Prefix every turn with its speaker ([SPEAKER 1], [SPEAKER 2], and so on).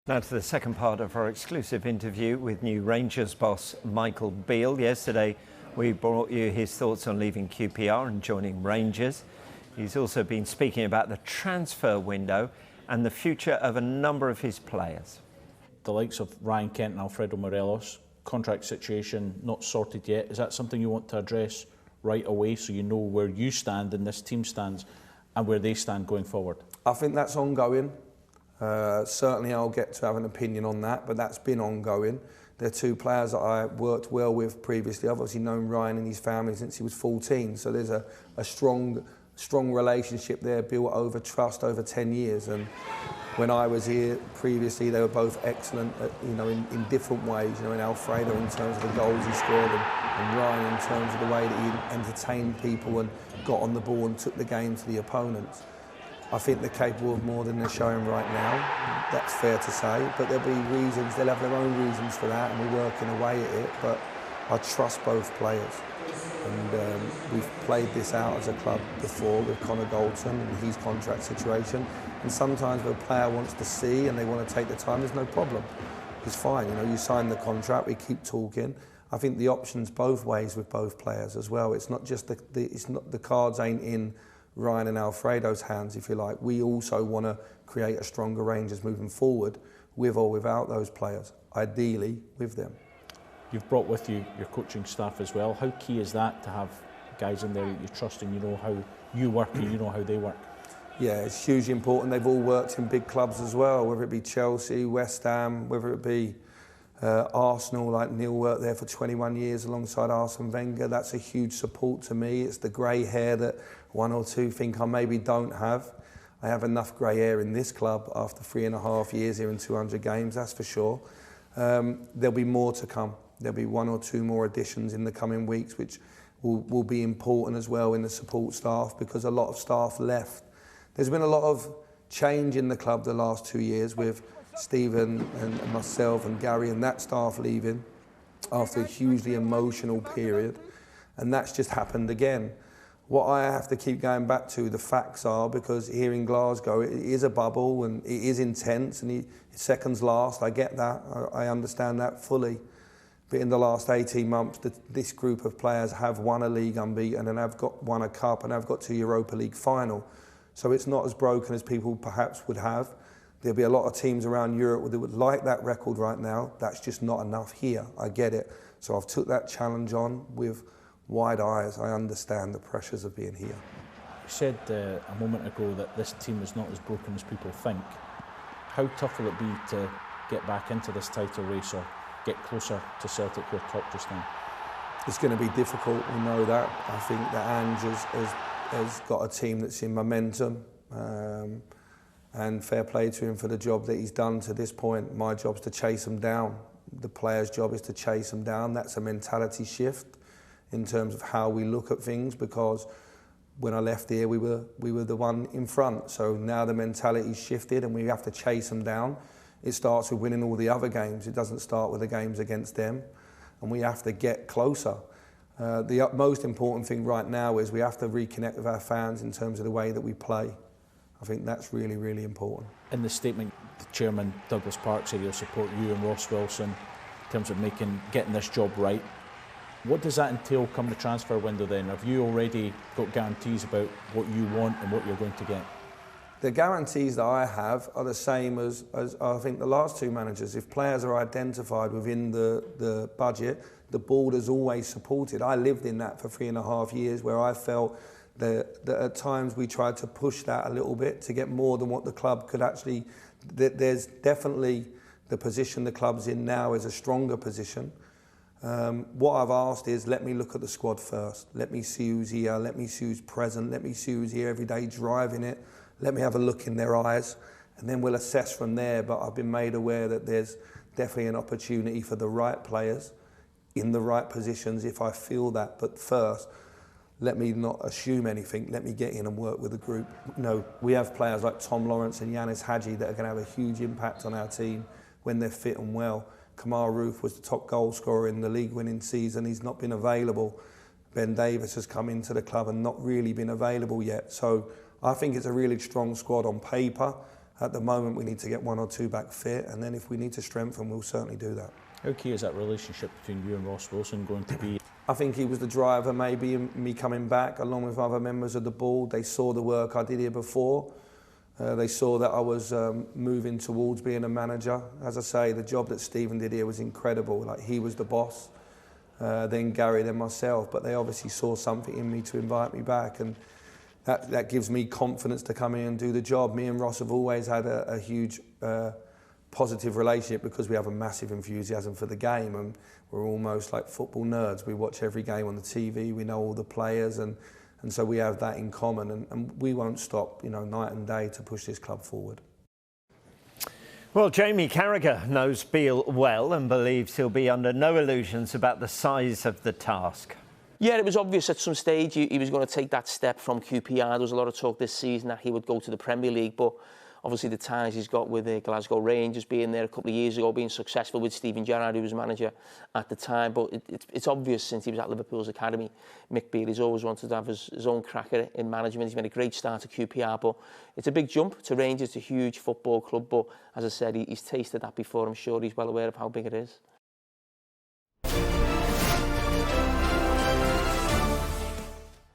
[SPEAKER 1] Now to the second part of our exclusive interview with new Rangers boss Michael Beale. Yesterday we brought you his thoughts on leaving QPR and joining Rangers. He's also been speaking about the transfer window and the future of a number of his players.
[SPEAKER 2] The likes of Ryan Kent and Alfredo Morelos, contract situation not sorted yet. Is that something you want to address right away so you know where you stand and this team stands and where they stand going forward?
[SPEAKER 3] I think that's ongoing. Certainly I'll get to have an opinion on that, but that's been ongoing. They're two players that I worked well with previously. I've obviously known Ryan and his family since he was 14, so there's a strong relationship there built over trust over 10 years. And when I was here previously, they were both excellent, in different ways. In Alfredo in terms of the goals he scored, and Ryan in terms of the way that he entertained people and got on the ball and took the game to the opponents. I think they're capable of more than they're showing right now. That's fair to say, but there'll be reasons, they'll have their own reasons for that, and we're working away at it, but I trust both players. And we've played this out as a club before with Connor Goldson and his contract situation. And sometimes if a player wants to see and they want to take the time, there's no problem. It's fine, you sign the contract, we keep talking. I think the option's both ways with both players as well. It's not just the cards ain't in Ryan and Alfredo's hands, if you like. We also want to create a stronger Rangers moving forward, with or without those players, ideally with them.
[SPEAKER 2] You've brought with you your coaching staff as well. How key is that to have guys in there that you trust and you know how you work and you know how they work?
[SPEAKER 3] Yeah, it's hugely important. They've all worked in big clubs as well, whether it be Chelsea, West Ham, whether it be Arsenal, like Neil worked there for 21 years alongside Arsene Wenger. That's a huge support to me. It's the grey hair that one or two think I maybe don't have. I have enough grey hair in this club after 3.5 years here in 200 games, that's for sure. There'll be more to come. There'll be one or two more additions in the coming weeks, which will be important as well in the support staff, because a lot of staff left. There's been a lot of change in the club the last 2 years with Steven and myself and Gary and that staff leaving after a hugely emotional period, and that's just happened again. What I have to keep going back to, the facts are, because here in Glasgow it is a bubble and it is intense and it's seconds last, I get that, I understand that fully. But in the last 18 months, this group of players have won a league unbeaten and have won a cup and have got to Europa League final. So it's not as broken as people perhaps would have. There'll be a lot of teams around Europe that would like that record right now. That's just not enough here, I get it. So I've took that challenge on with wide eyes. I understand the pressures of being here.
[SPEAKER 2] You said a moment ago that this team is not as broken as people think. How tough will it be to get back into this title race or get closer to Celtic, who are top just now?
[SPEAKER 3] It's going to be difficult, we know that. I think that Ange has got a team that's in momentum, and fair play to him for the job that he's done to this point. My job's to chase them down. The player's job is to chase them down. That's a mentality shift in terms of how we look at things, because when I left here we were the one in front. So now the mentality's shifted and we have to chase them down. It starts with winning all the other games. It doesn't start with the games against them, and we have to get closer. The most important thing right now is we have to reconnect with our fans in terms of the way that we play. I think that's really, really important.
[SPEAKER 2] In the statement, the chairman, Douglas Park, said he'll support you and Ross Wilson in terms of getting this job right. What does that entail come the transfer window then? Have you already got guarantees about what you want and what you're going to get?
[SPEAKER 3] The guarantees that I have are the same as I think the last two managers. If players are identified within the budget, the board has always supported. I lived in that for 3.5 years, where I felt that at times we tried to push that a little bit to get more than what the club could actually. There's definitely the position the club's in now is a stronger position. What I've asked is, let me look at the squad first. Let me see who's here, let me see who's present, let me see who's here every day driving it. Let me have a look in their eyes, and then we'll assess from there. But I've been made aware that there's definitely an opportunity for the right players in the right positions if I feel that. But first, let me not assume anything. Let me get in and work with the group. We have players like Tom Lawrence and Yanis Hadji that are going to have a huge impact on our team when they're fit and well. Kamar Roof was the top goal scorer in the league-winning season. He's not been available. Ben Davis has come into the club and not really been available yet. So I think it's a really strong squad on paper. At the moment, we need to get 1 or 2 back fit, and then if we need to strengthen, we'll certainly do that.
[SPEAKER 2] How key is that relationship between you and Ross Wilson going to be?
[SPEAKER 3] I think he was the driver, maybe, in me coming back, along with other members of the board. They saw the work I did here before. They saw that I was moving towards being a manager. As I say, the job that Steven did here was incredible. Like, he was the boss, then Gary, then myself. But they obviously saw something in me to invite me back, and that gives me confidence to come in and do the job. Me and Ross have always had a huge positive relationship because we have a massive enthusiasm for the game, and we're almost like football nerds. We watch every game on the TV, we know all the players, and so we have that in common, and we won't stop, you know, night and day to push this club forward.
[SPEAKER 1] Well, Jamie Carragher knows Beale well and believes he'll be under no illusions about the size of the task.
[SPEAKER 4] Yeah, it was obvious at some stage he was going to take that step from QPR. There was a lot of talk this season that he would go to the Premier League, but obviously the ties he's got with the Glasgow Rangers, being there a couple of years ago, being successful with Steven Gerrard, who was manager at the time. But it's obvious since he was at Liverpool's academy, Mick Beale, he's always wanted to have his own crack at it in management. He's made a great start at QPR, but it's a big jump to Rangers. It's a huge football club, but as I said, he's tasted that before. I'm sure he's well aware of how big it is.